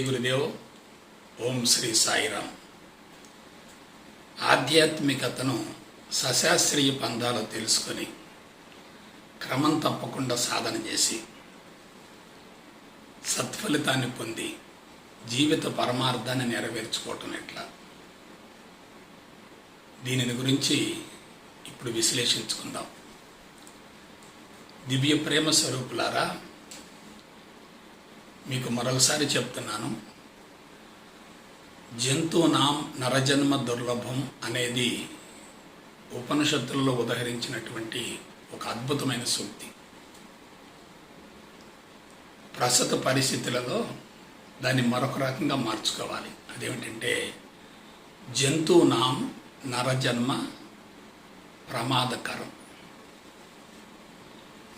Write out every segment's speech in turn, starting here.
గురుదేవ్. ఓం శ్రీ సాయిరామ్. ఆధ్యాత్మికతను సశాస్త్రీయ పందాలు తెలుసుకొని క్రమం తప్పకుండా సాధన చేసి సత్ఫలితాన్ని పొంది జీవిత పరమార్థాన్ని నెరవేర్చుకోవటం ఎట్లా, దీనిని గురించి ఇప్పుడు విశ్లేషించుకుందాం. దివ్య ప్రేమ స్వరూపులారా, మీకు మరొకసారి చెప్తున్నాను, జంతువునాం నరజన్మ దుర్లభం అనేది ఉపనిషత్తులలో ఉదహరించినటువంటి ఒక అద్భుతమైన సూక్తి. ప్రస్తుత పరిస్థితులలో దాన్ని మరొక రకంగా మార్చుకోవాలి. అదేమిటంటే, జంతువునాం నరజన్మ ప్రమాదకరం.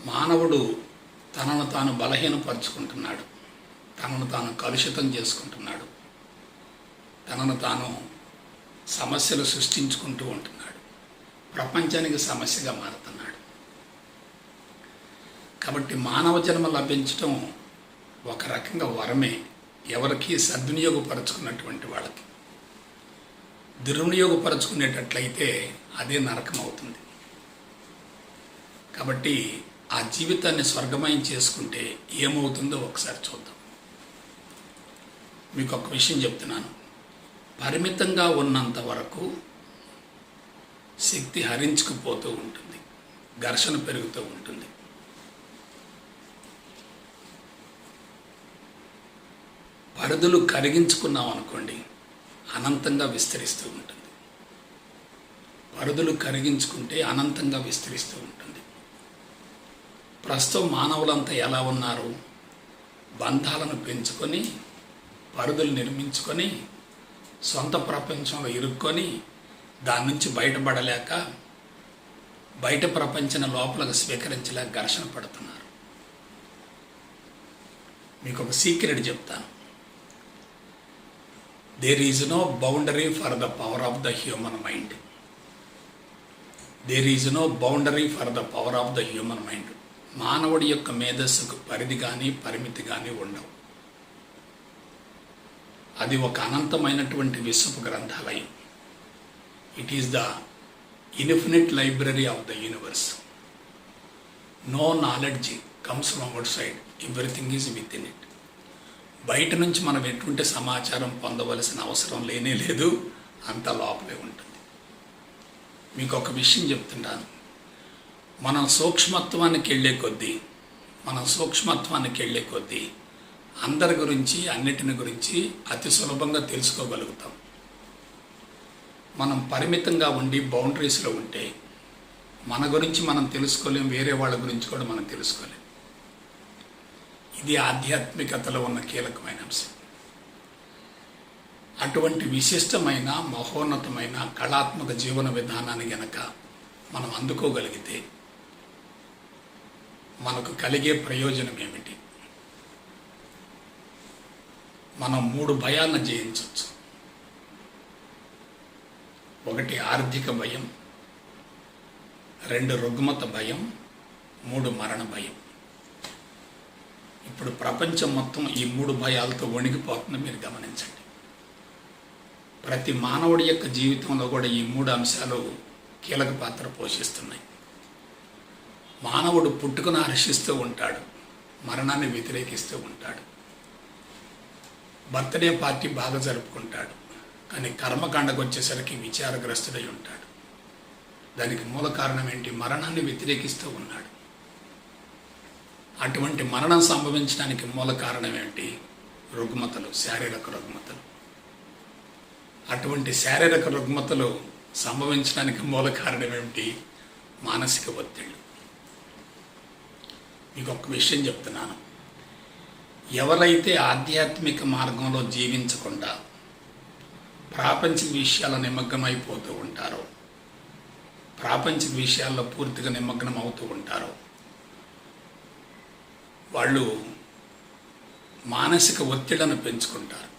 మానవుడు తనను తాను బలహీనపరుచుకుంటున్నాడు, తనను తాను కలుషితం చేసుకుంటున్నాడు, తనను తాను సమస్యలు సృష్టించుకుంటూ ఉంటున్నాడు, ప్రపంచానికి సమస్యగా మారుతున్నాడు. కాబట్టి మానవ జన్మ లభించటం ఒక రకంగా వరమే, ఎవరికి సద్వినియోగపరుచుకున్నటువంటి వాళ్ళకి. దుర్వినియోగపరుచుకునేటట్లయితే అదే నరకం అవుతుంది. కాబట్టి ఆ జీవితాన్ని స్వర్గమయం చేసుకుంటే ఏమవుతుందో ఒకసారి చూద్దాం. మీకు ఒక విషయం చెప్తున్నాను. పరిమితంగా ఉన్నంత వరకు శక్తి హరించుకుపోతూ ఉంటుంది, ఘర్షణ పెరుగుతూ ఉంటుంది. పరిధులు కరిగించుకున్నాం అనుకోండి, అనంతంగా విస్తరిస్తూ ఉంటుంది. పరిధులు కరిగించుకుంటే అనంతంగా విస్తరిస్తూ ఉంటుంది. ప్రస్తుతం మానవులంతా ఎలా ఉన్నారు? బంధాలను పెంచుకొని, పరిధులు నిర్మించుకొని, సొంత ప్రపంచంలో ఇరుక్కొని, దాని నుంచి బయటపడలేక, బయట ప్రపంచాన్ని లోపలకు స్వీకరించలేక ఘర్షణ పడుతున్నారు. మీకు ఒక సీక్రెట్ చెప్తాను. There is no boundary for the power of the human mind. There is no boundary for the power of the human mind. మానవుడి యొక్క మేధస్సుకు పరిధి కానీ పరిమితి కానీ ఉండవు. అది ఒక అనంతమైనటువంటి విశ్వపు గ్రంథాలయం. It is the infinite library of the universe. No knowledge comes from outside, everything is within it. బయట నుంచి మనం ఎటువంటి సమాచారం పొందవలసిన అవసరం లేనే లేదు, అంతా లోపలే ఉంటుంది. మీకు ఒక విషయం చెప్తున్నాను. మనం సూక్ష్మత్వానికి వెళ్ళే కొద్దీ అందరి గురించి, అన్నిటిని గురించి అతి సులభంగా తెలుసుకోగలుగుతాం. మనం పరిమితంగా ఉండి బౌండరీస్లో ఉంటే మన గురించి మనం తెలుసుకోలేం, వేరే వాళ్ళ గురించి కూడా మనం తెలుసుకోలేం. ఇది ఆధ్యాత్మికతలో ఉన్న కీలకమైన అంశం. అటువంటి విశిష్టమైన, మహోన్నతమైన, కళాత్మక జీవన విధానాన్ని గనక మనం అందుకోగలిగితే మనకు కలిగే ప్రయోజనం ఏమిటి? మనం 3 భయాలను జయించవచ్చు. 1 ఆర్థిక భయం, 2 రుగ్మత భయం, 3 మరణ భయం. ఇప్పుడు ప్రపంచం మొత్తం ఈ 3 భయాలతో వణికిపోతుంది. మీరు గమనించండి. ప్రతి మానవుడి యొక్క జీవితంలో కూడా ఈ 3 అంశాలు కీలక పాత్ర పోషిస్తున్నాయి. మానవుడు పుట్టుకను హర్షిస్తూ ఉంటాడు, మరణాన్ని వ్యతిరేకిస్తూ ఉంటాడు. బర్త్డే పార్టీ బాగా జరుపుకుంటాడు, కానీ కర్మకాండకు వచ్చేసరికి విచారగ్రస్తుడై ఉంటాడు. దానికి మూల కారణం ఏంటి? మరణాన్ని వ్యతిరేకిస్తూ ఉన్నాడు. అటువంటి మరణం సంభవించడానికి మూల కారణం ఏంటి? రుగ్మతలు, శారీరక రుగ్మతలు. అటువంటి శారీరక రుగ్మతలు సంభవించడానికి మూల కారణం ఏమిటి? మానసిక ఒత్తిళ్ళు. మీకు ఒక విషయం చెప్తున్నాను. ఎవరైతే ఆధ్యాత్మిక మార్గంలో జీవించకుండా ప్రాపంచిక విషయాల నిమగ్నమైపోతూ ఉంటారో, ప్రాపంచిక విషయాల్లో పూర్తిగా నిమగ్నం అవుతూ ఉంటారో, వాళ్ళు మానసిక ఒత్తిళ్లను పెంచుకుంటారు.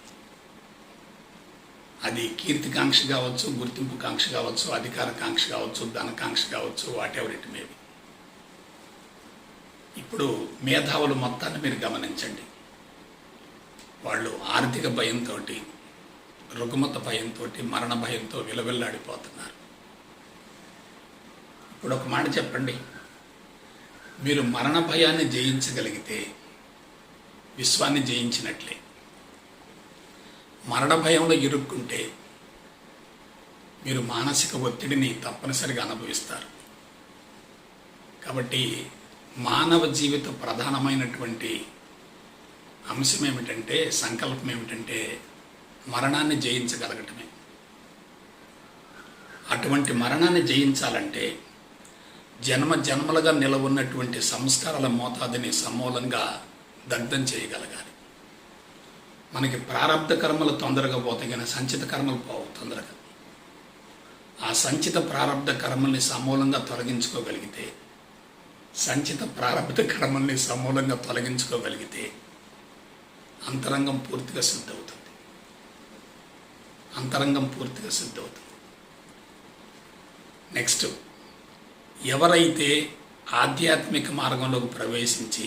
అది కీర్తికాంక్ష కావచ్చు, గుర్తింపు కాంక్ష కావచ్చు, అధికార కాంక్ష కావచ్చు, ధనకాంక్ష కావచ్చు, what ever it may be. ఇప్పుడు మేధావులు మొత్తాన్ని మీరు గమనించండి. వాళ్ళు ఆర్థిక భయంతో, రుగ్మత భయంతో, మరణ భయంతో విలవిల్లాడిపోతున్నారు. ఇప్పుడు ఒక మాట చెప్పండి, మీరు మరణ భయాన్ని జయించగలిగితే విశ్వాన్ని జయించినట్లే. మరణ భయంలో ఇరుక్కుంటే మీరు మానసిక ఒత్తిడిని తప్పనిసరిగా అనుభవిస్తారు. కాబట్టి మానవ జీవిత ప్రధానమైనటువంటి అంశం ఏమిటంటే, సంకల్పం ఏమిటంటే మరణాన్ని జయించగలగటమే. అటువంటి మరణాన్ని జయించాలంటే జన్మ జన్మలుగా నిలవున్నటువంటి సంస్కారాల మోతాదుని సమూలంగా దగ్ధం చేయగలగాలి. మనకి ప్రారంధ కర్మలు తొందరగా పోతాయి, కానీ సంచిత కర్మలు పోవు తొందరగా. ఆ సంచిత ప్రారంధ కర్మల్ని సమూలంగా తొలగించుకోగలిగితే, సంచిత ప్రారంభ కర్మల్ని సమూలంగా తొలగించుకోగలిగితే అంతరంగం పూర్తిగా సిద్ధవుతుంది. అంతరంగం పూర్తిగా సిద్ధవుతుంది. నెక్స్ట్, ఎవరైతే ఆధ్యాత్మిక మార్గంలోకి ప్రవేశించి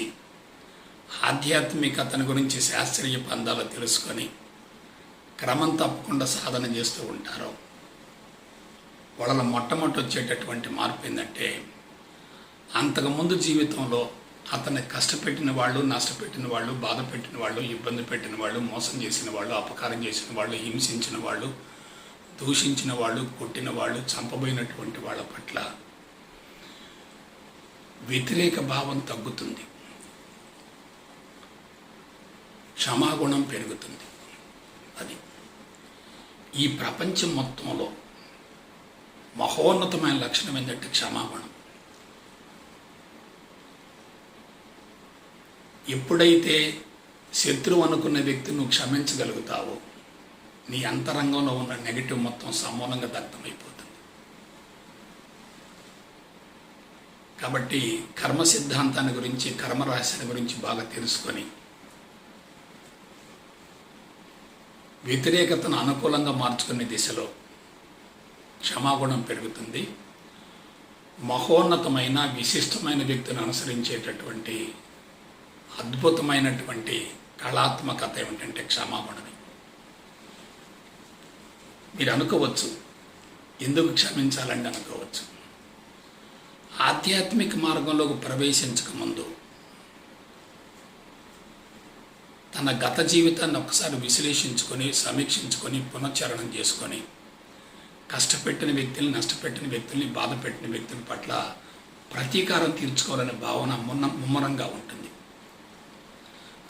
ఆధ్యాత్మికతను గురించి శాస్త్రీయ పందాలు తెలుసుకొని క్రమం తప్పకుండా సాధన చేస్తూ ఉంటారో వాళ్ళ మొట్టమొదటి వచ్చేటటువంటి మార్పు ఏంటంటే, అంతకుముందు జీవితంలో అతన్ని కష్టపెట్టిన వాళ్ళు, నష్టపెట్టిన వాళ్ళు, బాధ పెట్టిన వాళ్ళు, ఇబ్బంది పెట్టిన వాళ్ళు, మోసం చేసిన వాళ్ళు, అపకారం చేసిన వాళ్ళు, హింసించిన వాళ్ళు, దూషించిన వాళ్ళు, కొట్టిన వాళ్ళు, చంపబోయినటువంటి వాళ్ళ పట్ల వ్యతిరేక భావం తగ్గుతుంది, క్షమాగుణం పెరుగుతుంది. అది ఈ ప్రపంచం మొత్తంలో మహోన్నతమైన లక్షణం ఏంటంటే క్షమాగుణం. ఎప్పుడైతే శత్రువు అనుకున్న వ్యక్తిని నువ్వు క్షమించగలుగుతావో నీ అంతరంగంలో ఉన్న నెగిటివ్ మొత్తం సమూలంగా దగ్ధమైపోతుంది. కాబట్టి కర్మ సిద్ధాంతాన్ని గురించి, కర్మ రహస్యాన్ని గురించి బాగా తెలుసుకొని వ్యతిరేకతను అనుకూలంగా మార్చుకునే దిశలో క్షమాగుణం పెరుగుతుంది. మహోన్నతమైన విశిష్టమైన వ్యక్తిని అనుసరించేటటువంటి అద్భుతమైనటువంటి కళాత్మకత ఏమిటంటే క్షమాగుణమే. మీరు అనుకోవచ్చు, ఎందుకు క్షమించాలండి అనుకోవచ్చు. ఆధ్యాత్మిక మార్గంలోకి ప్రవేశించకముందు తన గత జీవితాన్ని ఒకసారి విశ్లేషించుకొని, సమీక్షించుకొని, పునశ్చరణం చేసుకొని కష్టపెట్టిన వ్యక్తుల్ని, నష్టపెట్టిన వ్యక్తుల్ని, బాధ పెట్టిన వ్యక్తుల పట్ల ప్రతీకారం తీర్చుకోవాలనే భావన ముమ్మరంగా ఉంటుంది.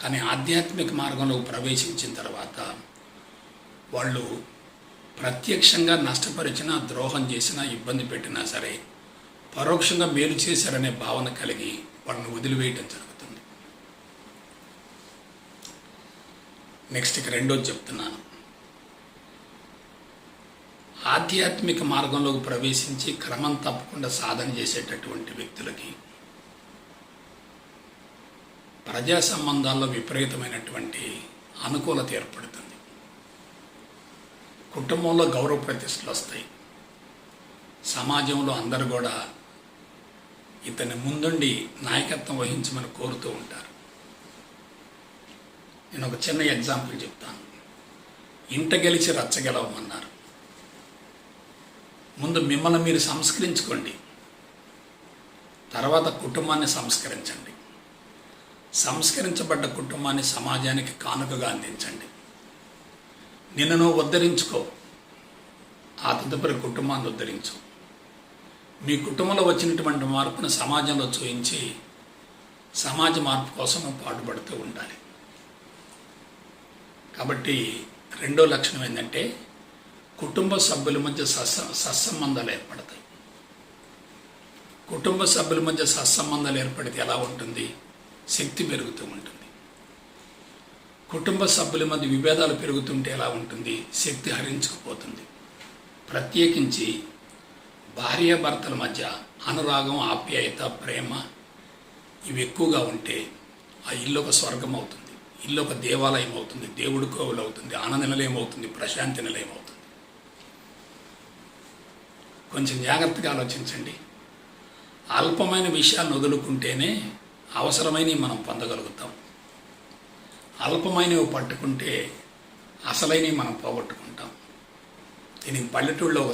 కానీ ఆధ్యాత్మిక మార్గంలో ప్రవేశించిన తర్వాత వాళ్ళు ప్రత్యక్షంగా నష్టపరిచినా, ద్రోహం చేసినా, ఇబ్బంది పెట్టినా సరే పరోక్షంగా మేలు చేశారనే భావన కలిగి వాళ్ళని వదిలివేయటం జరుగుతుంది. నెక్స్ట్ ఇక రెండోది చెప్తున్నాను. ఆధ్యాత్మిక మార్గంలోకి ప్రవేశించి క్రమం తప్పకుండా సాధన చేసేటటువంటి వ్యక్తులకి ప్రజా సంబంధాల్లో విపరీతమైనటువంటి అనుకూలత ఏర్పడుతుంది. కుటుంబంలో గౌరవ ప్రతిష్టలు వస్తాయి. సమాజంలో అందరూ కూడా ఇతని ముందుండి నాయకత్వం వహించమని కోరుతూ ఉంటారు. నేను ఒక చిన్న ఎగ్జాంపుల్ చెప్తాను. ఇంట గెలిచి రచ్చగెలవమన్నారు. ముందు మిమ్మల్ని మీరు సంస్కరించుకోండి, తర్వాత కుటుంబాన్ని సంస్కరించండి. సంస్కరించబడ్డ కుటుంబాన్ని సమాజానికి కానుకగా అందించండి. నిన్ను నువ్వు ఉద్ధరించుకో, ఆ తదుపరి కుటుంబాన్ని ఉద్ధరించు. మీ కుటుంబంలో వచ్చినటువంటి మార్పును సమాజంలో చూయించి సమాజ మార్పు కోసం పాటుపడుతూ ఉండాలి. కాబట్టి రెండో లక్షణం ఏంటంటే కుటుంబ సభ్యుల మధ్య సత్సంబంధాలు ఏర్పడతాయి. కుటుంబ సభ్యుల మధ్య సత్సంబంధాలు ఏర్పడితే ఎలా ఉంటుంది? శక్తి పెరుగుతూ ఉంటుంది. కుటుంబ సభ్యుల మధ్య విభేదాలు పెరుగుతుంటే ఎలా ఉంటుంది? శక్తి హరించుకుపోతుంది. ప్రత్యేకించి భార్యాభర్తల మధ్య అనురాగం, ఆప్యాయత, ప్రేమ ఇవి ఎక్కువగా ఉంటే ఆ ఇల్లు ఒక స్వర్గం అవుతుంది, ఇల్లు ఒక దేవాలయం అవుతుంది, దేవుడి కోవులు అవుతుంది, ఆనంద నిలయం అవుతుంది, ప్రశాంతి నిలయం అవుతుంది. కొంచెం జాగ్రత్తగా ఆలోచించండి. అల్పమైన విషయాలను వదులుకుంటేనే అవసరమైనవి మనం పొందగలుగుతాం. అల్పమైనవి పట్టుకుంటే అసలైనవి మనం పోగొట్టుకుంటాం. దీనికి పల్లెటూళ్ళలో ఒక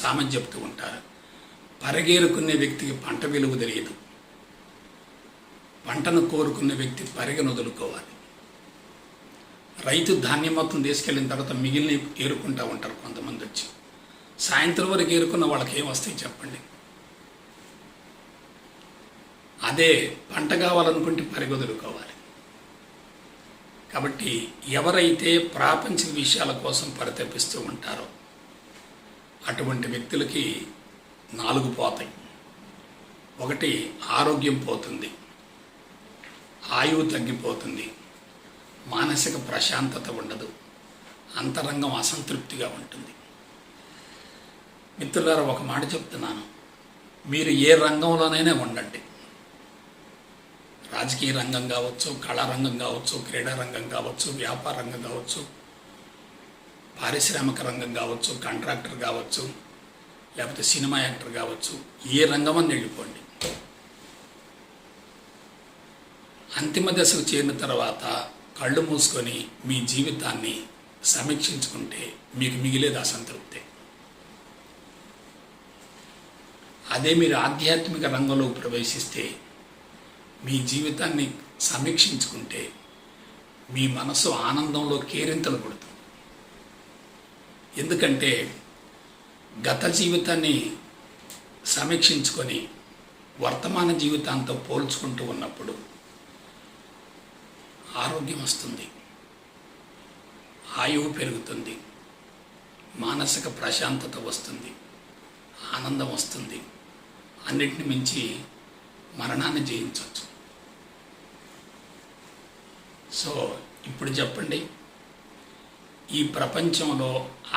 సామెత చెప్తూ ఉంటారు, పరిగేరుకునే వ్యక్తికి పంట విలువ తెలియదు, పంటను కోరుకునే వ్యక్తి పరిగెను వదులుకోవాలి. రైతు ధాన్యం మొత్తం తీసుకెళ్ళిన తర్వాత మిగిలిన ఏరుకుంటూ ఉంటారు కొంతమంది వచ్చి. సాయంత్రం వరకు ఏరుకున్న వాళ్ళకి ఏం వస్తాయి చెప్పండి? అదే పంట కావాలనుకుంటే పరిగొదులుకోవాలి. కాబట్టి ఎవరైతే ప్రాపంచిక విషయాల కోసం పరితపిస్తూ ఉంటారో అటువంటి వ్యక్తులకి 4 పోతాయి. 1, ఆరోగ్యం పోతుంది, ఆయువు తగ్గిపోతుంది, మానసిక ప్రశాంతత ఉండదు, అంతరంగం అసంతృప్తిగా ఉంటుంది. మిత్రులారా, ఒక మాట చెప్తున్నాను, మీరు ఏ రంగంలోనైనా ఉండండి, రాజకీయ రంగం కావచ్చు, కళారంగం కావచ్చు, క్రీడా రంగం కావచ్చు, వ్యాపార రంగం కావచ్చు, పారిశ్రామిక రంగం కావచ్చు, కాంట్రాక్టర్ కావచ్చు, లేకపోతే సినిమా యాక్టర్ కావచ్చు, ఏ రంగమని వెళ్ళిపోండి. అంతిమ దశకు చేరిన తర్వాత కళ్ళు మూసుకొని మీ జీవితాన్ని సమీక్షించుకుంటే మీకు మిగిలేది అసంతృప్తే. అదే మీరు ఆధ్యాత్మిక రంగంలో ప్రవేశిస్తే, మీ జీవితాన్ని సమీక్షించుకుంటే మీ మనసు ఆనందంలో కేరింతలు కొడుతుంది. ఎందుకంటే గత జీవితాన్ని సమీక్షించుకొని వర్తమాన జీవితాంతో పోల్చుకుంటూ ఉన్నప్పుడు ఆరోగ్యం వస్తుంది, ఆయువు పెరుగుతుంది, మానసిక ప్రశాంతత వస్తుంది, ఆనందం వస్తుంది. అన్నిటిని మించి మరణాన్ని జయించవచ్చు. సో ఇప్పుడు చెప్పండి, ఈ ప్రపంచంలో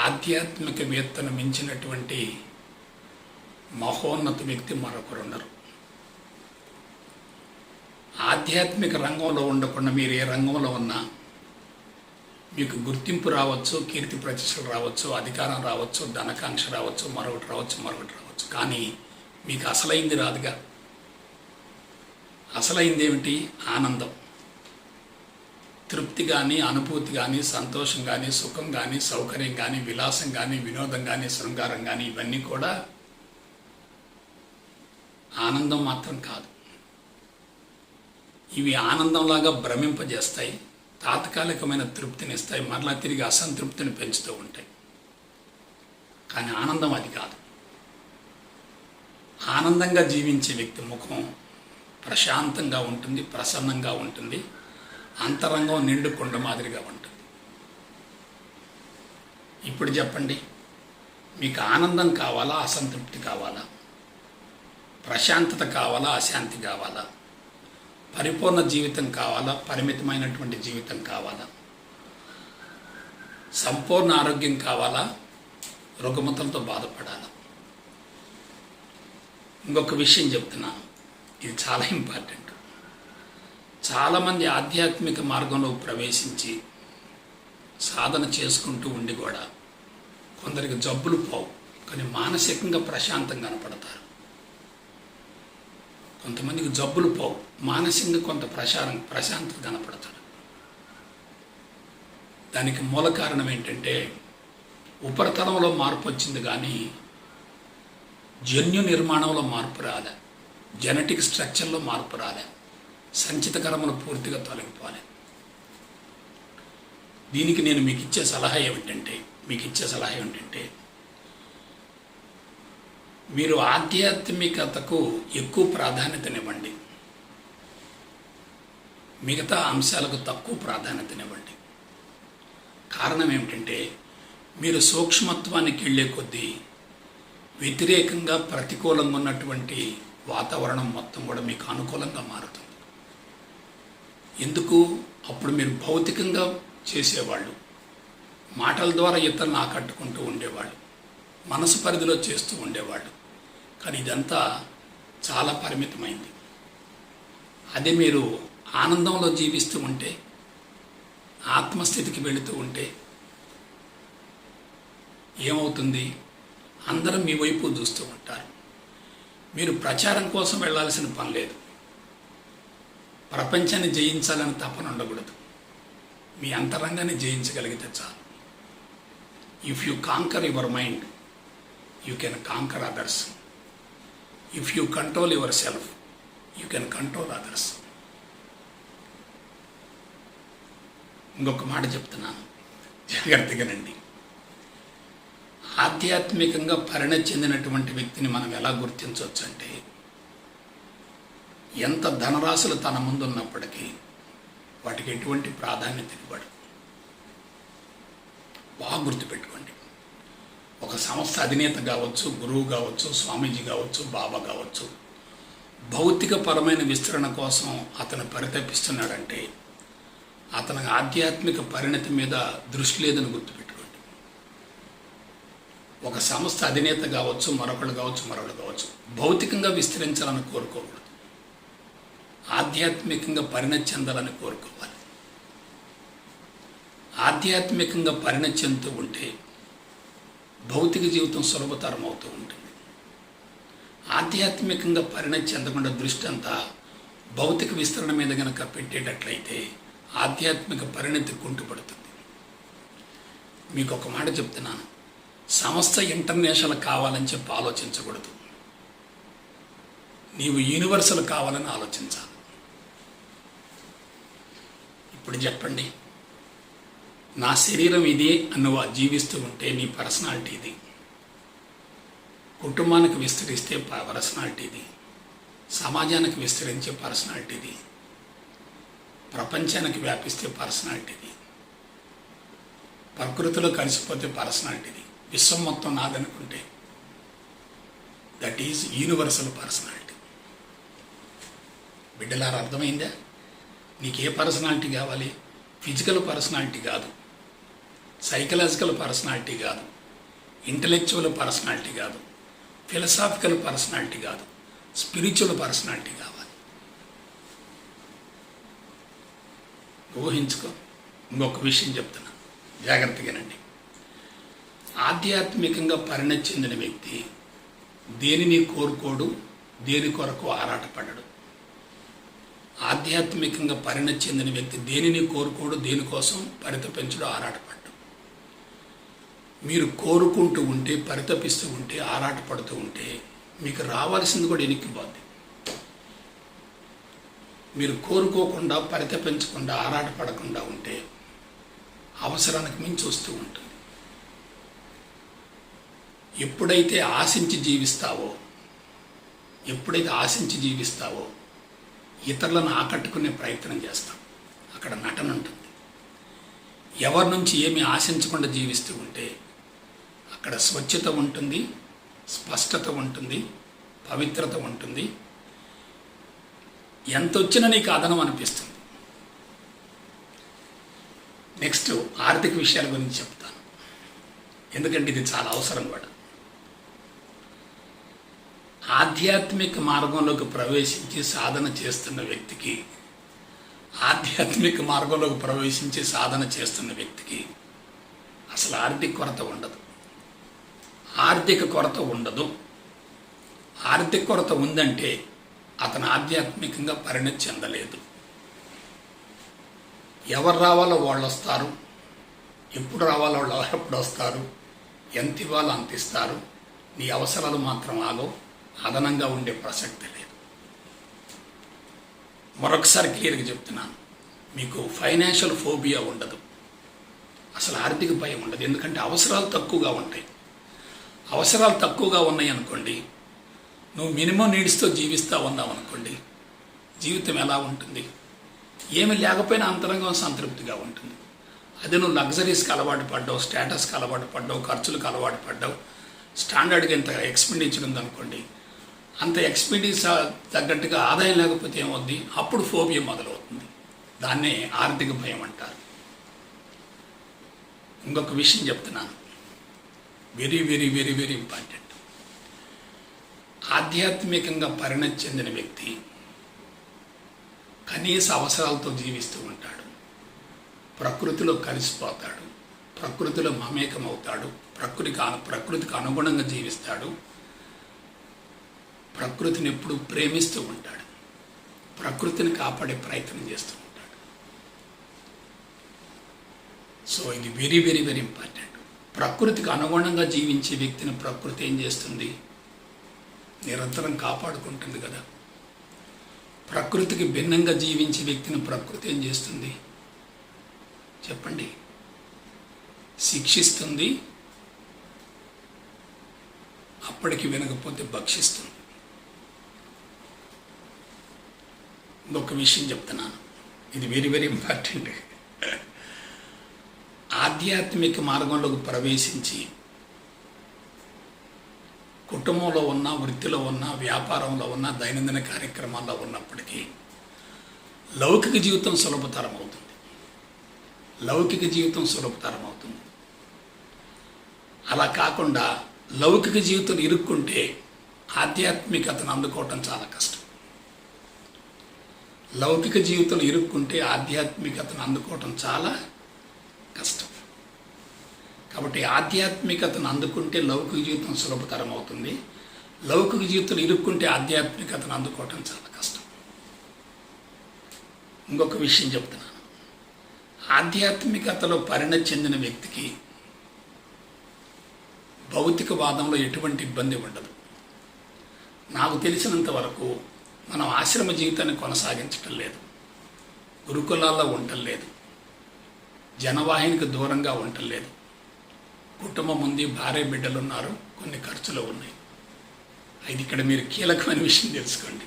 ఆధ్యాత్మికవేత్తను మించినటువంటి మహోన్నత వ్యక్తి మరొకరుండరు. ఆధ్యాత్మిక రంగంలో ఉండకుండా మీరు ఏ రంగంలో ఉన్నా మీకు గుర్తింపు రావచ్చు, కీర్తి ప్రతిష్టలు రావచ్చు, అధికారం రావచ్చు, ధనకాంక్ష రావచ్చు, మరొకటి రావచ్చు. కానీ మీకు అసలైంది రాదుగా. అసలైంది ఏమిటి? ఆనందం, తృప్తి కానీ, అనుభూతి కానీ, సంతోషం కానీ, సుఖం కానీ, సౌకర్యం కానీ, విలాసం కానీ, వినోదం కానీ, శృంగారం కానీ, ఇవన్నీ కూడా ఆనందం మాత్రం కాదు. ఇవి ఆనందంలాగా భ్రమింపజేస్తాయి, తాత్కాలికమైన తృప్తినిస్తాయి, మరలా తిరిగి అసంతృప్తిని పెంచుతూ ఉంటాయి. కానీ ఆనందం అది కాదు. ఆనందంగా జీవించే వ్యక్తి ముఖం ప్రశాంతంగా ఉంటుంది, ప్రసన్నంగా ఉంటుంది, అంతరంగం నిండు కొండ మాదిరిగా ఉంటుంది. ఇప్పుడు చెప్పండి, మీకు ఆనందం కావాలా, అసంతృప్తి కావాలా? ప్రశాంతత కావాలా, అశాంతి కావాలా? పరిపూర్ణ జీవితం కావాలా, పరిమితమైనటువంటి జీవితం కావాలా? సంపూర్ణ ఆరోగ్యం కావాలా, రుగ్మతలతో బాధపడాలా? ఇంకొక విషయం చెప్తున్నాను, ఇది చాలా ఇంపార్టెంట్. చాలామంది ఆధ్యాత్మిక మార్గంలో ప్రవేశించి సాధన చేసుకుంటూ ఉండి కూడా కొందరికి జబ్బులు పోవు, కానీ మానసికంగా ప్రశాంతంగా కనపడతారు. కొంతమందికి జబ్బులు పోవు, మానసికంగా కొంత ప్రశాంతత కనపడతారు. దానికి మూల కారణం ఏంటంటే ఉపరితలంలో మార్పు వచ్చింది, కానీ జన్యు నిర్మాణంలో మార్పు రాలే, జెనెటిక్ స్ట్రక్చర్లో మార్పు రాలే, సంచిత కర్మలు పూర్తిగా తొలగిపోలే. దీనికి నేను మీకు ఇచ్చే సలహా ఏమిటంటే మీరు ఆధ్యాత్మికతకు ఎక్కువ ప్రాధాన్యతనివ్వండి, మిగతా అంశాలకు తక్కువ ప్రాధాన్యతనివ్వండి. కారణం ఏమిటంటే మీరు సూక్ష్మత్వానికి వెళ్ళే కొద్దీ వ్యతిరేకంగా, ప్రతికూలంగా ఉన్నటువంటి వాతావరణం మొత్తం కూడా మీకు అనుకూలంగా మారుతుంది. ఎందుకు? అప్పుడు మీరు భౌతికంగా చేసేవాళ్ళు, మాటల ద్వారా ఇతరులను ఆకట్టుకుంటూ ఉండేవాళ్ళు, మనసు పరిధిలో చేస్తూ ఉండేవాళ్ళు. కానీ ఇదంతా చాలా పరిమితమైంది. అదే మీరు ఆనందంలో జీవిస్తూ ఉంటే, ఆత్మస్థితికి వెళుతూ ఉంటే ఏమవుతుంది? అందరం మీ వైపు చూస్తూ ఉంటారు. మీరు ప్రచారం కోసం వెళ్ళాల్సిన పని లేదు, ప్రపంచాన్ని జయించాలని తపన ఉండకూడదు. మీ అంతరంగాన్ని జయించగలిగితే చాలు. If you canker your mind, you can canker others. If you control your self, you can control others. ఇంకొక మాట చెప్తున్నాను, జాగ్రత్తగానండి. ఆధ్యాత్మికంగా పరిణతి చెందినటువంటి వ్యక్తిని మనం ఎలా గుర్తించవచ్చు అంటే, ఎంత ధనరాశులు తన ముందు ఉన్నప్పటికీ వాటికి ఎటువంటి ప్రాధాన్యత ఇవ్వడు. బాగా గుర్తుపెట్టుకోండి. ఒక సంస్థ అధినేత కావచ్చు, గురువు కావచ్చు, స్వామీజీ కావచ్చు, బాబా కావచ్చు, భౌతిక పరమైన విస్తరణ కోసం అతను పరితపిస్తున్నాడంటే అతని ఆధ్యాత్మిక పరిణతి మీద దృష్టి లేదని గుర్తుపెట్టుకోండి. ఒక సంస్థ అధినేత కావచ్చు, మరొకళ్ళు కావచ్చు, భౌతికంగా విస్తరించాలని కోరుకోకూడదు, ఆధ్యాత్మికంగా పరిణతి చెందాలని కోరుకోవాలి. ఆధ్యాత్మికంగా పరిణతి చెందుతూ ఉంటే భౌతిక జీవితం సులభతరం అవుతూ ఉంటుంది. ఆధ్యాత్మికంగా పరిణతి చెందకుండా దృష్టి అంతా భౌతిక విస్తరణ మీద కనుక పెట్టేటట్లయితే ఆధ్యాత్మిక పరిణతి కుంటుపడుతుంది. మీకు ఒక మాట చెప్తున్నాను, సంస్థ ఇంటర్నేషనల్ కావాలని చెప్పి ఆలోచించకూడదు, నీవు యూనివర్సల్ కావాలని ఆలోచించాలి. ఇప్పుడు చెప్పండి, నా శరీరం ఇది నువ్వు జీవిస్తూ ఉంటే నీ పర్సనాలిటీ ఇది, కుటుంబానికి విస్తరిస్తే పర్సనాలిటీ ఇది, సమాజానికి విస్తరించే పర్సనాలిటీ ఇది, ప్రపంచానికి వ్యాపిస్తే పర్సనాలిటీ ఇది, ప్రకృతిలో కలిసిపోతే పర్సనాలిటీ ఇది, విశ్వం మొత్తం నాదనుకుంటే దట్ ఈజ్ యూనివర్సల్ పర్సనాలిటీ. బిడ్డలారా, అర్థమైందా? నీకు ఏ పర్సనాలిటీ కావాలి? ఫిజికల్ పర్సనాలిటీ కాదు, సైకలాజికల్ పర్సనాలిటీ కాదు, ఇంటలెక్చువల్ పర్సనాలిటీ కాదు, ఫిలసాఫికల్ పర్సనాలిటీ కాదు, స్పిరిచువల్ పర్సనాలిటీ కావాలి. ఊహించుకో. ఇంకొక విషయం చెప్తున్నా, జాగ్రత్తగానండి. ఆధ్యాత్మికంగా పరిణతి చెందిన వ్యక్తి దేనిని కోరుకోడు, దేని కొరకు ఆరాటపడడు. ఆధ్యాత్మికంగా పరిణతి చెందిన వ్యక్తి దేనిని కోరుకోడు, దేనికోసం పరితపించడు, ఆరాటపడ్డు. మీరు కోరుకుంటూ ఉంటే, పరితపిస్తూ ఉంటే, ఆరాటపడుతూ ఉంటే మీకు రావాల్సింది కూడా ఎనిక్కిపోద్ది. మీరు కోరుకోకుండా, పరితపించకుండా, ఆరాటపడకుండా ఉంటే అవసరానికి మించి వస్తూ ఉంటుంది. ఎప్పుడైతే ఆశించి జీవిస్తావో ఇతరులను ఆకట్టుకునే ప్రయత్నం చేస్తాం, అక్కడ నటన ఉంటుంది. ఎవరి నుంచి ఏమీ ఆశించకుండా జీవిస్తూ ఉంటే అక్కడ స్వచ్ఛత ఉంటుంది, స్పష్టత ఉంటుంది, పవిత్రత ఉంటుంది. ఎంత వచ్చినా నీకు అదనం అనిపిస్తుంది. నెక్స్ట్ ఆర్థిక విషయాల గురించి చెప్తాను, ఎందుకంటే ఇది చాలా అవసరం కూడా. ఆధ్యాత్మిక మార్గంలోకి ప్రవేశించి సాధన చేస్తున్న వ్యక్తికి అసలు ఆర్థిక కొరత ఉండదు. ఆర్థిక కొరత ఉందంటే అతను ఆధ్యాత్మికంగా పరిణతి చెందలేదు. ఎవరు రావాలో వాళ్ళు వస్తారు, ఎప్పుడు రావాలో వాళ్ళు ఎప్పుడు వస్తారు, ఎంత ఇవ్వాలో అంత ఇస్తారు. నీ అవసరాలు మాత్రం ఆగవు, అదనంగా ఉండే ప్రసక్తి లేదు. మరొకసారి క్లియర్గా చెప్తున్నాను, మీకు ఫైనాన్షియల్ ఫోబియా ఉండదు, అసలు ఆర్థిక భయం ఉండదు. ఎందుకంటే అవసరాలు తక్కువగా ఉంటాయి. అవసరాలు తక్కువగా ఉన్నాయి అనుకోండి, నువ్వు మినిమం నీడ్స్తో జీవిస్తూ ఉన్నావు అనుకోండి, జీవితం ఎలా ఉంటుంది? ఏమి లేకపోయినా అంతరంగం సంతృప్తిగా ఉంటుంది. అదే నువ్వు లగ్జరీస్కి అలవాటు పడ్డావు, స్టేటస్కి అలవాటు పడ్డావు, ఖర్చులకు అలవాటు పడ్డావు, స్టాండర్డ్గా ఇంత ఎక్స్పెండిచర్ ఉందనుకోండి, అంత ఎక్స్పెండిచర్ తగ్గట్టుగా ఆదాయం లేకపోతే ఏమవుద్ది? అప్పుడు ఫోబియా మొదలవుతుంది. దాన్నే ఆర్థిక భయం అంటారు. ఇంకొక విషయం చెప్తున్నాను, very very very very important. ఆధ్యాత్మికంగా పరిణతి చెందిన వ్యక్తి కనీస అవసరాలతో జీవిస్తూ ఉంటాడు, ప్రకృతిలో కలిసిపోతాడు, ప్రకృతిలో మమేకమవుతాడు, ప్రకృతికి అనుగుణంగా జీవిస్తాడు, ప్రకృతిని ఎప్పుడు ప్రేమిస్తూ ఉంటాడు, ప్రకృతిని కాపాడే ప్రయత్నం చేస్తూ ఉంటాడు. సో ఇది వెరీ వెరీ వెరీ ఇంపార్టెంట్. ప్రకృతికి అనుగుణంగా జీవించే వ్యక్తిని ప్రకృతి ఏం చేస్తుంది? నిరంతరం కాపాడుకుంటుంది కదా. ప్రకృతికి భిన్నంగా జీవించే వ్యక్తిని ప్రకృతి ఏం చేస్తుంది చెప్పండి? శిక్షిస్తుంది, అప్పటికి వినకపోతే భక్షిస్తుంది. ఇంకొక విషయం చెప్తున్నాను, ఇది వెరీ వెరీ ఇంపార్టెంట్. ఆధ్యాత్మిక మార్గంలోకి ప్రవేశించి కుటుంబంలో ఉన్న, వృత్తిలో ఉన్న, వ్యాపారంలో ఉన్న, దైనందిన కార్యక్రమాల్లో ఉన్నప్పటికీ లౌకిక జీవితం సులభతరం అవుతుంది. లౌకిక జీవితం సులభతరం అవుతుంది. అలా కాకుండా లౌకిక జీవితం ఇరుక్కుంటే ఆధ్యాత్మికతను అందుకోవటం చాలా కష్టం. లౌకిక జీవితంలో ఇరుక్కుంటే ఆధ్యాత్మికతను అందుకోవటం చాలా కష్టం. కాబట్టి ఆధ్యాత్మికతను అందుకుంటే లౌకిక జీవితం సులభతరం అవుతుంది. లౌకిక జీవితంలో ఇరుక్కుంటే ఆధ్యాత్మికతను అందుకోవటం చాలా కష్టం. ఇంకొక విషయం చెప్తున్నాను, ఆధ్యాత్మికతలో పరిణతి చెందిన వ్యక్తికి భౌతికవాదంలో ఎటువంటి ఇబ్బంది ఉండదు. నాకు తెలిసినంత వరకు మనం ఆశ్రమ జీవితాన్ని కొనసాగించటం లేదు, గురుకులాల్లో ఉండటం లేదు, జనవాహినికి దూరంగా ఉండటం లేదు. కుటుంబం ఉంది, భార్య బిడ్డలు ఉన్నారు, కొన్ని ఖర్చులు ఉన్నాయి. ఇది ఇక్కడ మీరు కీలకమైన విషయం తెలుసుకోండి.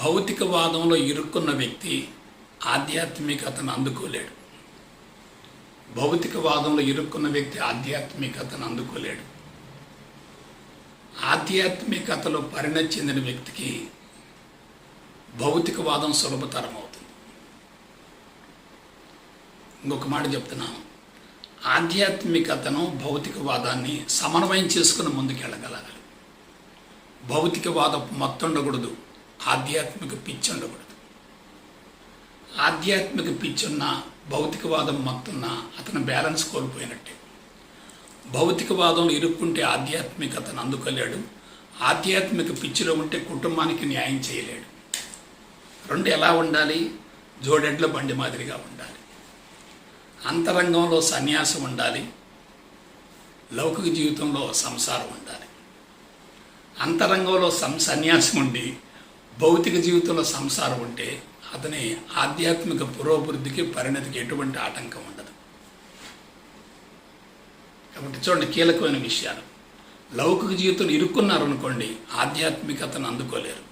భౌతికవాదంలో ఇరుక్కున్న వ్యక్తి ఆధ్యాత్మికతను అందుకోలేడు. భౌతికవాదంలో ఇరుక్కున్న వ్యక్తి ఆధ్యాత్మికతను అందుకోలేడు. ఆధ్యాత్మికతలో పరిణతి చెందిన వ్యక్తికి భౌతికవాదం సులభతరం అవుతుంది. ఇంకొక మాట చెప్తున్నాను, ఆధ్యాత్మికతను భౌతికవాదాన్ని సమన్వయం చేసుకుని ముందుకెళ్ళగలగాలి. భౌతికవాదం మత్తుండకూడదు, ఆధ్యాత్మిక పిచ్చి ఉండకూడదు. ఆధ్యాత్మిక పిచ్చున్న, భౌతికవాదం మత్తున్న అతను బ్యాలెన్స్ కోల్పోయినట్టే. భౌతికవాదంలో ఇరుక్కుంటే ఆధ్యాత్మికతను అందుకోలేడు, ఆధ్యాత్మిక పిచ్చిలో ఉంటే కుటుంబానికి న్యాయం చేయలేడు. రెండు ఎలా ఉండాలి? జోడెడ్ల బండి మాదిరిగా ఉండాలి. అంతరంగంలో సన్యాసం ఉండాలి, లౌకిక జీవితంలో సంసారం ఉండాలి. అంతరంగంలో సన్యాసం ఉండి భౌతిక జీవితంలో సంసారం ఉంటే అతని ఆధ్యాత్మిక పురోభివృద్ధికి, పరిణతికి ఎటువంటి ఆటంకం ఉండదు. కాబట్టి చూడండి, కీలకమైన విషయాలు. లౌకిక జీవితం ఇరుక్కున్నారనుకోండి, ఆధ్యాత్మికతను అందుకోలేరు.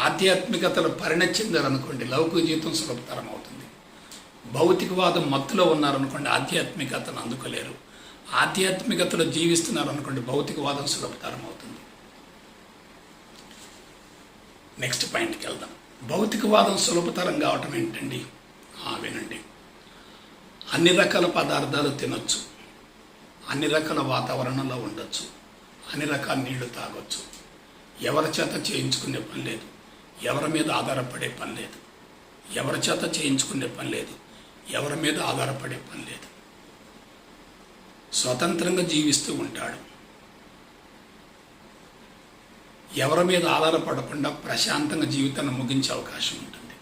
ఆధ్యాత్మికతలో పరిణతి చెందారనుకోండి, లౌకిక జీవితం సులభతరం అవుతుంది. భౌతికవాదం మత్తులో ఉన్నారనుకోండి, ఆధ్యాత్మికతను అందుకోలేరు. ఆధ్యాత్మికతలో జీవిస్తున్నారనుకోండి, భౌతికవాదం సులభతరం అవుతుంది. నెక్స్ట్ పాయింట్కి వెళ్దాం. భౌతికవాదం సులభతరం కావటం ఏంటండి? వినండి, అన్ని రకాల పదార్థాలు తినొచ్చు, అన్ని రకాల వాతావరణంలో ఉండొచ్చు, అన్ని రకాల నీళ్లు తాగొచ్చు, ఎవరి చేత చేయించుకునే పని లేదు, ఎవరి మీద ఆధారపడే పని లేదు, ఎవరి చేత చేయించుకునే పని లేదు, ఎవరి మీద ఆధారపడే పని లేదు. స్వతంత్రంగా జీవిస్తూ ఉంటాడు. ఎవరి మీద ఆధారపడకుండా ప్రశాంతంగా జీవితాన్ని ముగించే అవకాశం ఉంటుంది.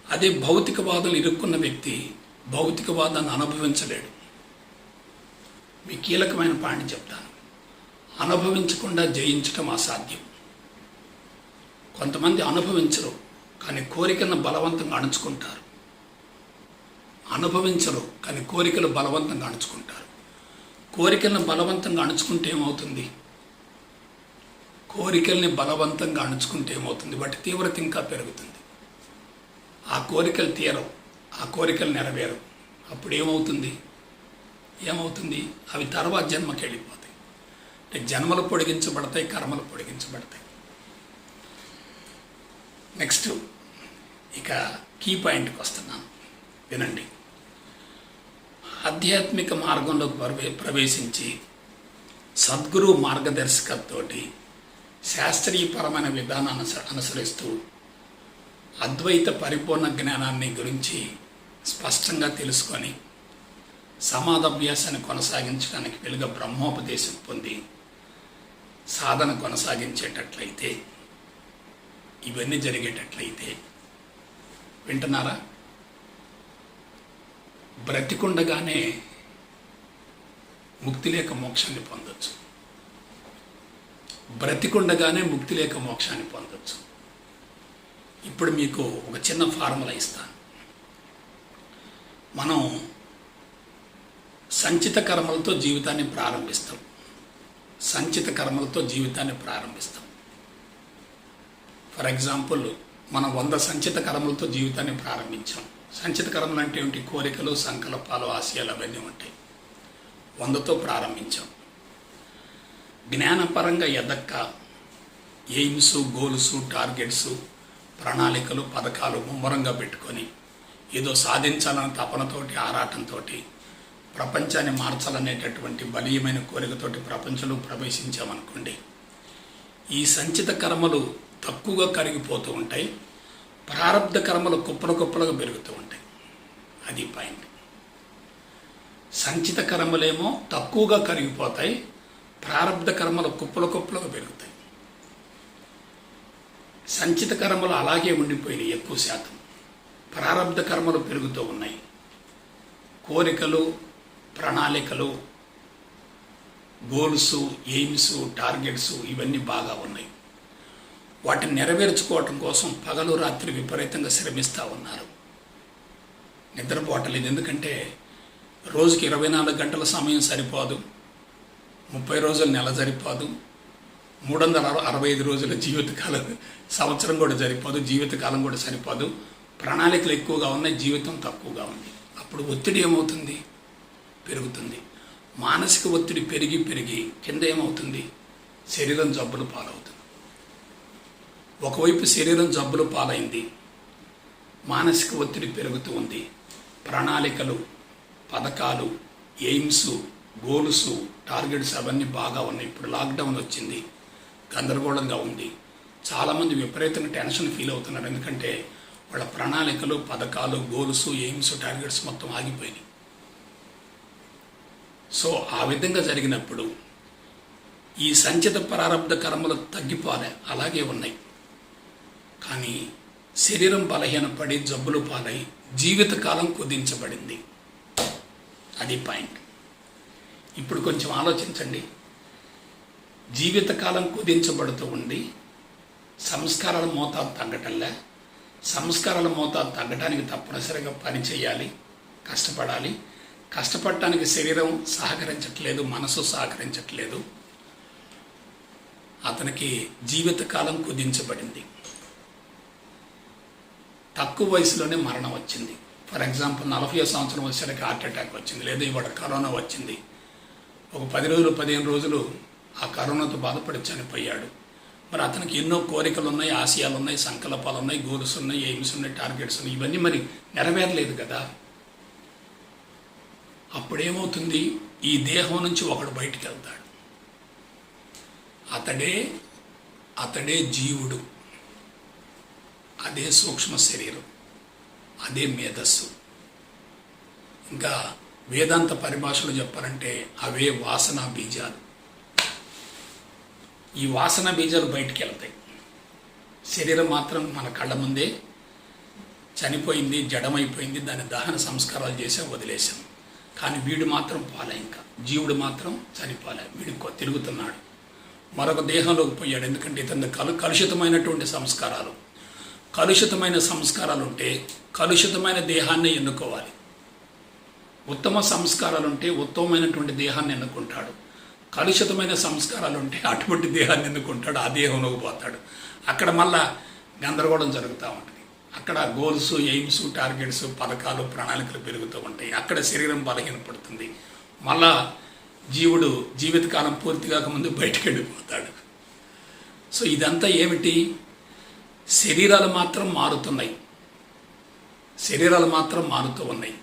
అదే భౌతికవాదం ఇరుక్కున్న వ్యక్తి భౌతికవాదాన్ని అనుభవించలేడు. మీ కీలకమైన పాయింట్ చెప్తాను, అనుభవించకుండా జయించటం అసాధ్యం. కొంతమంది అనుభవించరు, కానీ కోరికలను బలవంతంగా అణుచుకుంటారు. అనుభవించరు, కానీ కోరికలు బలవంతంగా అణుచుకుంటారు. కోరికలను బలవంతంగా అణుచుకుంటే ఏమవుతుంది? కోరికల్ని బలవంతంగా అణుచుకుంటే ఏమవుతుంది? వాటి తీవ్రత ఇంకా పెరుగుతుంది. ఆ కోరికలు తీరవు, ఆ కోరికలు నెరవేరవు. అప్పుడు ఏమవుతుంది? అవి తర్వాత జన్మకి వెళ్ళిపోతాయి. అంటే జన్మలు పొడిగించబడతాయి, కర్మలు పొడిగించబడతాయి. నెక్స్ట్ ఇక కీ పాయింట్కి వస్తున్నాను, వినండి. ఆధ్యాత్మిక మార్గంలోకి ప్రవేశించి సద్గురు మార్గదర్శకతోటి శాస్త్రీయపరమైన విధానాన్ని అనుసరిస్తూ అద్వైత పరిపూర్ణ జ్ఞానాన్ని గురించి స్పష్టంగా తెలుసుకొని సమాధాభ్యాసాన్ని కొనసాగించడానికి వెలుగ బ్రహ్మోపదేశం పొంది సాధన కొనసాగించేటట్లయితే, ఇవన్నీ జరిగేటట్లయితే, వింటున్నారా? బ్రతికుండగానే ముక్తి లేక మోక్షాన్ని పొందొచ్చు. బ్రతికుండగానే ముక్తి లేక మోక్షాన్ని పొందొచ్చు. ఇప్పుడు మీకు ఒక చిన్న ఫార్ములా ఇస్తాను. మనం సంచిత కర్మలతో జీవితాన్ని ప్రారంభిస్తాం. ఫర్ ఎగ్జాంపుల్, మనం 100 సంచిత కర్మలతో జీవితాన్ని ప్రారంభించాం. సంచిత కర్మలు అంటే ఏమిటి? కోరికలు, సంకల్పాలు, ఆశయాలు అవన్నీ ఉంటాయి. 100తో ప్రారంభించాం. జ్ఞానపరంగా ఎదక్క ఎయిమ్స్, గోల్స్, టార్గెట్స్, ప్రణాళికలు, పథకాలు ముమ్మరంగా పెట్టుకొని ఏదో సాధించాలన్న తపనతోటి, ఆరాటంతో, ప్రపంచాన్ని మార్చాలనేటటువంటి బలీయమైన కోరికతోటి ప్రపంచంలో ప్రవేశించామనుకోండి, ఈ సంచిత కర్మలు తక్కువగా కరిగిపోతూ ఉంటాయి. ప్రారబ్ధ కర్మలు కుప్పలుగా పెరుగుతూ ఉంటాయి. అది పాయింట్. సంచిత కర్మలేమో తక్కువగా కరిగిపోతాయి, ప్రారబ్ధ కర్మలు కుప్పలుగా పెరుగుతాయి. సంచిత కర్మలు అలాగే ఉండిపోయినాయి ఎక్కువ శాతం. ప్రారబ్ధ కర్మలు పెరుగుతూ ఉన్నాయి. కోరికలు, ప్రణాళికలు, గోల్స్, ఎయిమ్స్, టార్గెట్స్ ఇవన్నీ బాగా ఉన్నాయి. వాటిని నెరవేర్చుకోవటం కోసం పగలు రాత్రి విపరీతంగా శ్రమిస్తూ ఉన్నారు. నిద్రపోవట్లేదు. ఎందుకంటే రోజుకి 24 గంటల సమయం సరిపోదు, 30 రోజుల నెల సరిపోదు, 365 రోజుల జీవితకాలం, సంవత్సరం కూడా సరిపోదు, జీవితకాలం కూడా సరిపోదు. ప్రణాళికలు ఎక్కువగా ఉన్నాయి, జీవితం తక్కువగా ఉంది. అప్పుడు ఒత్తిడి ఏమవుతుంది? పెరుగుతుంది. మానసిక ఒత్తిడి పెరిగి కింద ఏమవుతుంది? శరీరం జబ్బులు పాలవుతుంది. ఒకవైపు శరీరం జబ్బులు పాలైంది, మానసిక ఒత్తిడి పెరుగుతూ ఉంది. ప్రణాళికలు, పథకాలు, ఎయిమ్స్, గోల్స్, టార్గెట్స్ అవన్నీ బాగా ఉన్నాయి. ఇప్పుడు లాక్డౌన్ వచ్చింది, గందరగోళంగా ఉంది. చాలామంది విపరీతంగా టెన్షన్ ఫీల్ అవుతున్నారు. ఎందుకంటే వాళ్ళ ప్రణాళికలు, పథకాలు, గోల్స్, ఎయిమ్స్, టార్గెట్స్ మొత్తం ఆగిపోయినాయి. సో ఆ విధంగా జరిగినప్పుడు ఈ సంచిత ప్రారబ్ధ కర్మలు తగ్గిపోలే, అలాగే ఉన్నాయి. కానీ శరీరం బలహీనపడి జబ్బులు పాలై జీవితకాలం కుదించబడింది. అది పాయింట్. ఇప్పుడు కొంచెం ఆలోచించండి. జీవితకాలం కుదించబడుతూ ఉండి సంస్కారాల మోతాదు తగ్గటంలే. సంస్కారాల మోతాదు తగ్గటానికి తప్పనిసరిగా పని చేయాలి, కష్టపడాలి. కష్టపడటానికి శరీరం సహకరించట్లేదు, మనసు సహకరించట్లేదు. అతనికి జీవితకాలం కుదించబడింది. తక్కువ వయసులోనే మరణం వచ్చింది. ఫర్ ఎగ్జాంపుల్ 40వ సంవత్సరం వచ్చేసరికి హార్ట్ అటాక్ వచ్చింది, లేదా ఇవాళ కరోనా వచ్చింది. ఒక 10 రోజులు 15 రోజులు ఆ కరోనాతో బాధపడి చనిపోయాడు. మరి అతనికి ఎన్నో కోరికలు ఉన్నాయి, ఆశయాలు ఉన్నాయి, సంకల్పాలు ఉన్నాయి, గోల్స్ ఉన్నాయి, ఎయిమ్స్ ఉన్నాయి, టార్గెట్స్ ఉన్నాయి. ఇవన్నీ మరి నెరవేరలేదు కదా. అప్పుడేమవుతుంది? ఈ దేహం నుంచి ఒకడు బయటికి వెళ్తాడు. అతడే జీవుడు, అదే సూక్ష్మ శరీరం, అదే మేధస్సు. ఇంకా వేదాంత పరిభాషలో చెప్పాలంటే అవే వాసన బీజాలు. ఈ వాసన బీజాలు బయటికి వెళ్తాయి. శరీరం మాత్రం మన కళ్ళ ముందే చనిపోయింది, జడమైపోయింది. దాని దహన సంస్కారాలు చేసాం, వదిలేసాం. కానీ వీడు మాత్రం పోలే, ఇంకా జీవుడు మాత్రం చనిపోలే. వీడు తిరుగుతున్నాడు, మరొక దేహంలోకి పోయాడు. ఎందుకంటే ఇతని కలుషితమైనటువంటి సంస్కారాలు, కలుషితమైన సంస్కారాలు ఉంటే కలుషితమైన దేహాన్ని ఎన్నుకోవాలి. ఉత్తమ సంస్కారాలు ఉంటే ఉత్తమమైనటువంటి దేహాన్ని ఎన్నుకుంటాడు. కలుషితమైన సంస్కారాలు ఉంటే అటువంటి దేహాన్ని ఎన్నుకుంటాడు, ఆ దేహంలోకి పోతాడు. అక్కడ మళ్ళా గందరగోళం జరుగుతూ ఉంటుంది. అక్కడ గోల్స్, ఎయిమ్స్, టార్గెట్స్, పథకాలు, ప్రణాళికలు పెరుగుతూ ఉంటాయి. అక్కడ శరీరం బలహీనపడుతుంది. మళ్ళా జీవుడు జీవితకాలం పూర్తి కాకముందు బయటికి వెళ్ళిపోతాడు. సో ఇదంతా ఏమిటి? శరీరాలు మాత్రం మారుతున్నాయి, శరీరాలు మాత్రం మారుతూ ఉన్నాయి,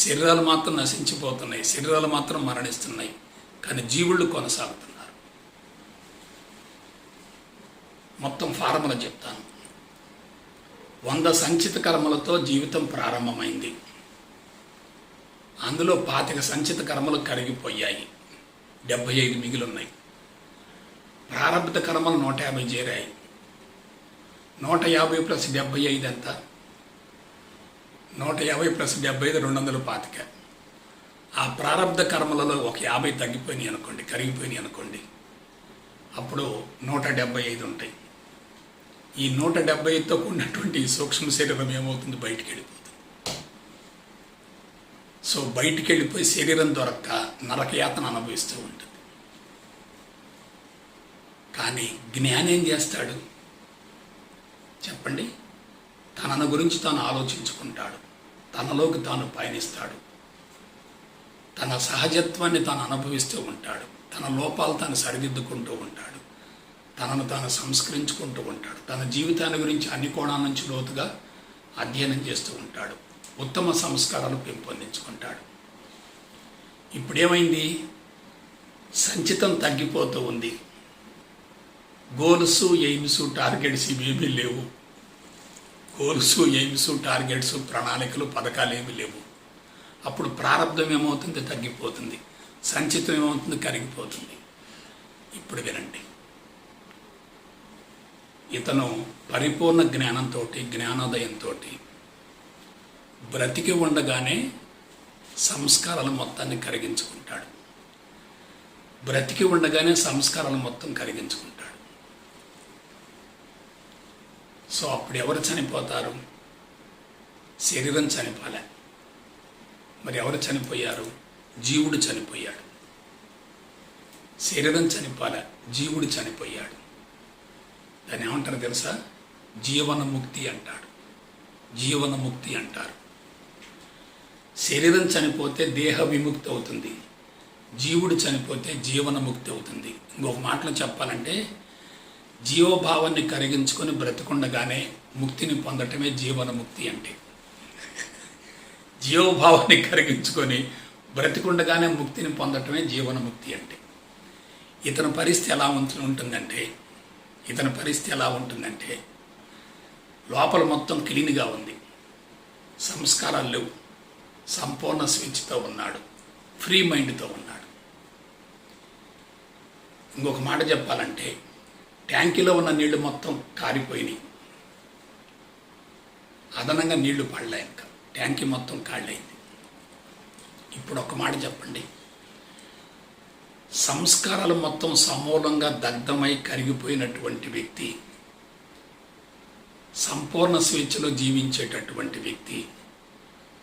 శరీరాలు మాత్రం నశించిపోతున్నాయి, శరీరాలు మాత్రం మరణిస్తున్నాయి. కానీ జీవుళ్ళు కొనసాగుతున్నారు. మొత్తం ఫార్ములా చెప్తాను. 100 సంచిత కర్మలతో జీవితం ప్రారంభమైంది. అందులో 25 సంచిత కర్మలు కరిగిపోయాయి, 75 మిగిలిన్నాయి. ప్రారంభిత కర్మలు 150 చేరాయి. 150 + 75 ఎంత? 150 + 75 225. ఆ ప్రారంధ కర్మలలో ఒక 50 తగ్గిపోయినాయి అనుకోండి, కరిగిపోయినాయి అనుకోండి, అప్పుడు 175 ఉంటాయి. ఈ 175తో కూడినటువంటి ఈ సూక్ష్మ శరీరం ఏమవుతుంది, బయటికి వెళ్ళిపోతుంది. సో బయటికి వెళ్ళిపోయి శరీరం దొరక్క నరకయాతన అనుభవిస్తూ ఉంటుంది. కానీ జ్ఞాని ఏం చేస్తాడు చెప్పండి? తనను గురించి తాను ఆలోచించుకుంటాడు, తనలోకి తాను పయనిస్తాడు, తన సహజత్వాన్ని తాను అనుభవిస్తూ ఉంటాడు, తన లోపాలు తాను సరిదిద్దుకుంటూ ఉంటాడు, తనను తాను సంస్కరించుకుంటూ ఉంటాడు, తన జీవితాన్ని గురించి అన్ని కోణాల నుంచి లోతుగా అధ్యయనం చేస్తూ ఉంటాడు, ఉత్తమ సంస్కారాలు పెంపొందించుకుంటాడు. ఇప్పుడేమైంది? సంచితం తగ్గిపోతూ ఉంది. గోల్స్, ఎయిమ్స్, టార్గెట్స్ ఇవేమీ లేవు. గోల్స్, ఎయిమ్స్, టార్గెట్స్, ప్రణాళికలు, పథకాలు ఏమీ లేవు. అప్పుడు ప్రారంధం ఏమవుతుంది? తగ్గిపోతుంది. సంచితం ఏమవుతుంది? కరిగిపోతుంది. ఇప్పుడు వినండి, ఇతను పరిపూర్ణ జ్ఞానంతో, జ్ఞానోదయంతో బ్రతికి ఉండగానే సంస్కారాలు మొత్తాన్ని కరిగించుకుంటాడు. బ్రతికి ఉండగానే సంస్కారాలు మొత్తం కరిగించుకుంటాడు. సో అప్పుడు ఎవరు చనిపోతారు? శరీరం చనిపోలే. మరి ఎవరు చనిపోయారు? జీవుడు చనిపోయాడు. శరీరం చనిపోలే, జీవుడు చనిపోయాడు. దాన్ని ఏమంటారు తెలుసా? జీవనముక్తి అంటాడు. జీవనముక్తి అంటారు. శరీరం చనిపోతే దేహ విముక్తి అవుతుంది, జీవుడు చనిపోతే జీవనముక్తి అవుతుంది. ఇంకొక మాటలో చెప్పాలంటే జీవభావాన్ని కరిగించుకొని బ్రతికుండగానే ముక్తిని పొందటమే జీవనముక్తి అంటే. జీవభావాన్ని కరిగించుకొని బ్రతికుండగానే ముక్తిని పొందటమే జీవనముక్తి అంటే. ఇతని పరిస్థితి ఎలా ఉంటుందంటే లోపల మొత్తం క్లీన్గా ఉంది, సంస్కారాలు లేవు, సంపూర్ణ స్వేచ్ఛతో ఉన్నాడు, ఫ్రీ మైండ్తో ఉన్నాడు. ఇంకొక మాట చెప్పాలంటే ట్యాంకీలో ఉన్న నీళ్లు మొత్తం కారిపోయినాయి, అదనంగా నీళ్లు పడలే, ఇంకా ట్యాంకీ మొత్తం కాళ్ళైంది. ఇప్పుడు ఒక మాట చెప్పండి, సంస్కారాలు మొత్తం సమూలంగా దగ్ధమై కరిగిపోయినటువంటి వ్యక్తి, సంపూర్ణ స్వేచ్ఛలో జీవించేటటువంటి వ్యక్తి,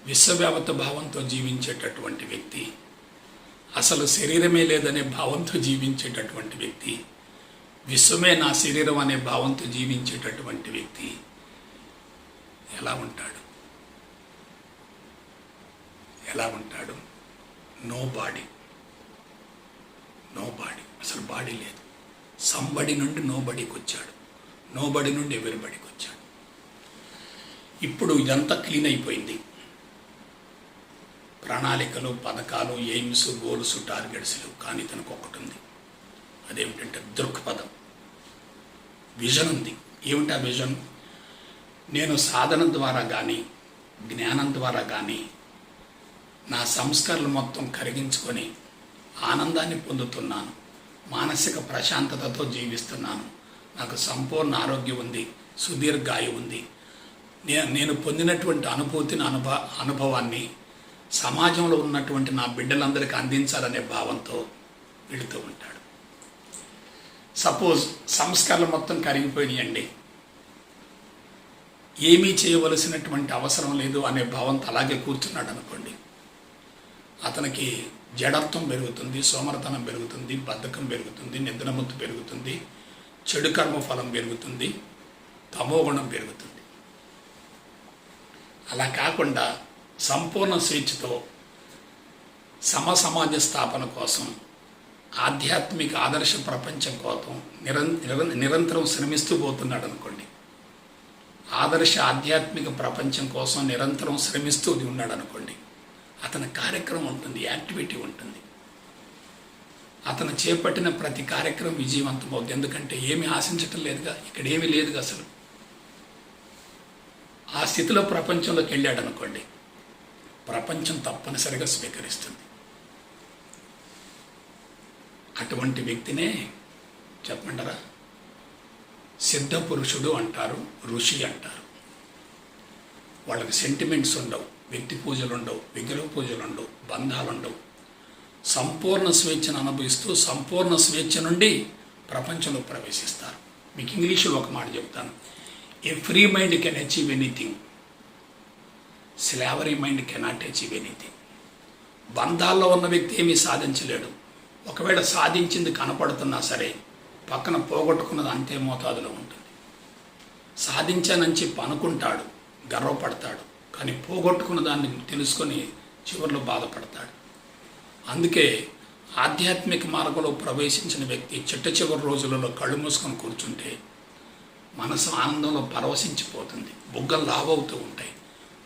విశ్వవ్యాప్త భావంతో జీవించేటటువంటి వ్యక్తి, అసలు శరీరమే లేదనే భావంతో జీవించేటటువంటి వ్యక్తి, విశ్వమే నా శరీరం అనే భావంతో జీవించేటటువంటి వ్యక్తి ఎలా ఉంటాడు? నో బాడీ, అసలు బాడీ లేదు. సంబడి నుండి నోబడికి వచ్చాడు, నోబడి నుండి ఎవరిబడికి వచ్చాడు. ఇప్పుడు ఇదంతా క్లీన్ అయిపోయింది. ప్రణాళికలు, పథకాలు, ఎయిమ్స్, గోల్స్, టార్గెట్స్ లేవు. కానీ తనకు ఒకటి ఉంది, అదేమిటంటే దృక్పథం, విజన్ ఉంది. ఏమిటి ఆ విజన్? నేను సాధన ద్వారా కానీ జ్ఞానం ద్వారా కానీ నా సంస్కారాలు మొత్తం కరిగించుకొని ఆనందాన్ని పొందుతున్నాను, మానసిక ప్రశాంతతతో జీవిస్తున్నాను, నాకు సంపూర్ణ ఆరోగ్యం ఉంది, సుదీర్ఘాయు ఉంది, నేను పొందినటువంటి అనుభవాన్ని సమాజంలో ఉన్నటువంటి నా బిడ్డలందరికీ అందించాలనే భావంతో వెళుతూ ఉంటాడు. సపోజ్ సంస్కారాలు మొత్తం కరిగిపోయినాయండి, ఏమీ చేయవలసినటువంటి అవసరం లేదు అనే భావంతో అలాగే కూర్చున్నాడు అనుకోండి, అతనికి జడత్వం పెరుగుతుంది, సోమరతనం పెరుగుతుంది, బద్ధకం పెరుగుతుంది, నిద్రమత్తు పెరుగుతుంది, చెడు కర్మఫలం పెరుగుతుంది, తమోగుణం పెరుగుతుంది. అలా కాకుండా సంపూర్ణ స్వేచ్ఛతో సమాజ స్థాపన కోసం, ఆధ్యాత్మిక ఆదర్శ ప్రపంచం కోసం నిరంతరం శ్రమిస్తూ పోతున్నాడు అనుకోండి, ఆదర్శ ఆధ్యాత్మిక ప్రపంచం కోసం నిరంతరం శ్రమిస్తూ ఉన్నాడు అనుకోండి, అతని కార్యక్రమం ఉంటుంది, యాక్టివిటీ ఉంటుంది, అతను చేపట్టిన ప్రతి కార్యక్రమం విజయవంతం అవుతుంది. ఎందుకంటే ఏమీ ఆశించటం లేదుగా, ఇక్కడ ఏమీ లేదుగా అసలు. ఆ స్థితిలో ప్రపంచంలోకి వెళ్ళాడు అనుకోండి, ప్రపంచం తప్పనిసరిగా స్వీకరిస్తుంది. అటువంటి వ్యక్తినే చెప్పంటారా సిద్ధ పురుషుడు అంటారు, ఋషి అంటారు. వాళ్ళకి సెంటిమెంట్స్ ఉండవు, వ్యక్తి పూజలు ఉండవు, విగ్రహ పూజలు ఉండవు, బంధాలు ఉండవు. సంపూర్ణ స్వేచ్ఛను అనుభవిస్తూ సంపూర్ణ స్వేచ్ఛ నుండి ప్రపంచంలో ప్రవేశిస్తారు. మీకు ఇంగ్లీష్లో ఒక మాట చెప్తాను. A free mind can achieve anything, slavery mind cannot achieve anything. బంధాల్లో ఉన్న వ్యక్తి ఏమీ సాధించలేడు. ఒకవేళ సాధించింది కనపడుతున్నా సరే పక్కన పోగొట్టుకున్నది అంతే మోతాదులో ఉంటుంది. సాధించానని చెప్పి అనుకుంటాడు, గర్వపడతాడు, కానీ పోగొట్టుకున్న దాన్ని తెలుసుకొని చివరిలో బాధపడతాడు. అందుకే ఆధ్యాత్మిక మార్గంలో ప్రవేశించిన వ్యక్తి చిట్ట చివరి రోజులలో కళ్ళు మూసుకొని కూర్చుంటే మనసు ఆనందంలో పరవశించిపోతుంది. బుగ్గలు లావవుతూ ఉంటాయి,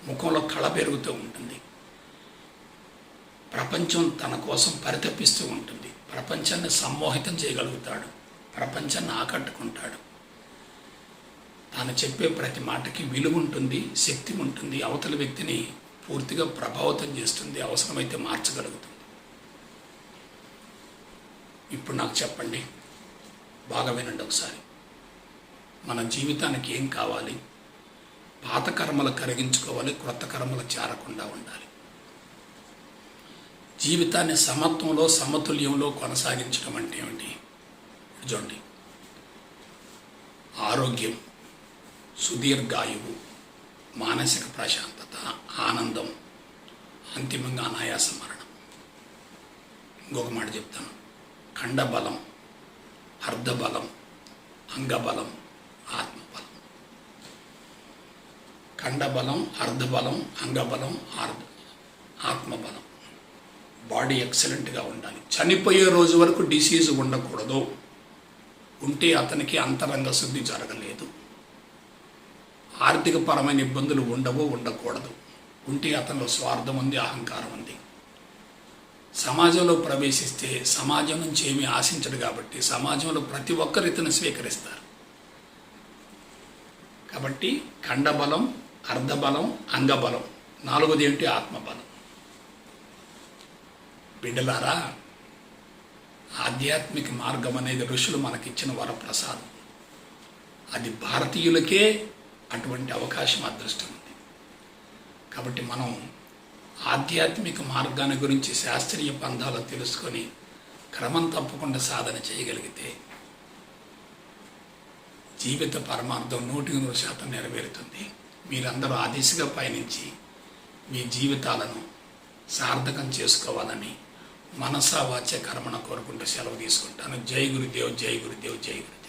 ముఖంలో కళ పెరుగుతూ ఉంటుంది. ప్రపంచం తన కోసం పరితపిస్తూ ఉంటుంది. ప్రపంచాన్ని సమ్మోహితం చేయగలుగుతాడు, ప్రపంచాన్ని ఆకట్టుకుంటాడు. తాను చెప్పే ప్రతి మాటకి విలువ ఉంటుంది, శక్తి ఉంటుంది, అవతల వ్యక్తిని పూర్తిగా ప్రభావితం చేస్తుంది, అవసరమైతే మార్చగలుగుతుంది. ఇప్పుడు నాకు చెప్పండి, బాగా వినండి ఒకసారి. మన జీవితానికి ఏం కావాలి? పాత కర్మలు కరిగించుకోవాలి, క్రొత్త కర్మలు చేరకుండా ఉండాలి. జీవితాన్ని సమత్వంలో సమతుల్యంలో కొనసాగించడం అంటే ఏమిటి? చూడండి, ఆరోగ్యం, సుదీర్ఘాయువు, మానసిక ప్రశాంతత, ఆనందం, అంతిమంగా అనాయాస మరణం. ఇంకొక మాట చెప్తాను. ఖండబలం, అర్ధబలం, అంగబలం, ఆత్మబలం. ఖండబలం, అర్ధబలం, అంగబలం, ఆత్మబలం. బాడీ ఎక్సలెంట్గా ఉండాలి. చనిపోయే రోజు వరకు డిసీజ్ ఉండకూడదు. ఉంటే అతనికి అంతరంగ శుద్ధి జరగలేదు. ఆర్థికపరమైన ఇబ్బందులు ఉండకూడదు. ఉంటే అతనిలో స్వార్థం ఉంది, అహంకారం ఉంది. సమాజంలో ప్రవేశిస్తే సమాజం నుంచి ఏమీ ఆశించడు కాబట్టి సమాజంలో ప్రతి ఒక్కరు ఇతను స్వీకరిస్తారు. కాబట్టి ఖండబలం, అర్ధబలం, అంగబలం. నాలుగోది ఏంటి? ఆత్మబలం. బిడ్డలారా, ఆధ్యాత్మిక మార్గం అనేది ఋషులు మనకిచ్చిన వరప్రసాదం. అది భారతీయులకే అటువంటి అవకాశం, అదృష్టం ఉంది. కాబట్టి మనం ఆధ్యాత్మిక మార్గాన్ని గురించి శాస్త్రీయ పంథాలు తెలుసుకొని క్రమం తప్పకుండా సాధన చేయగలిగితే జీవిత పరమార్థం 100% నెరవేరుతుంది. మీరందరూ ఆ దిశగా పయనించి మీ జీవితాలను సార్థకం చేసుకోవాలని మనసా వాచ కర్మణ కోరుకుంటూ సెలవు తీసుకుంటాను. జై గురుదేవ్, జై గురుదేవ్, జై గురుదేవ్.